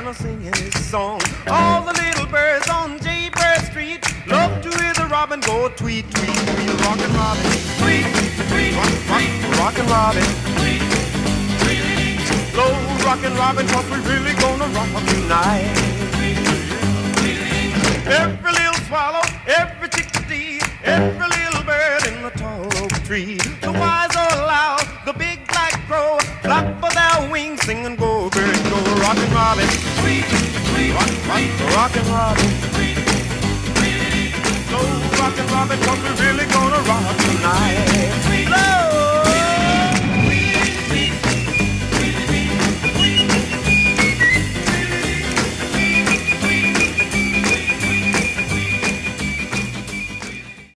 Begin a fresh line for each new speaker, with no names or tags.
China singing his song. All the little birds on Jaybird Street love to hear the robin go tweet, tweet, tweet. Rockin' Robin, tweet, tweet, rockin' Robin, tweet, tweet. Slow rockin' Robin, 'cause we really gonna rock tonight. Every little swallow, every chickadee, every little bird in the tall oak tree. The wise or loud, the big black crow, flap of their wings, sing and go, bird, go. Rockin' Robin, sweet, sweet, rockin' Robin, sweet, sweet. Slow rockin' Robin, 'cause we're really gonna rock tonight. Slow.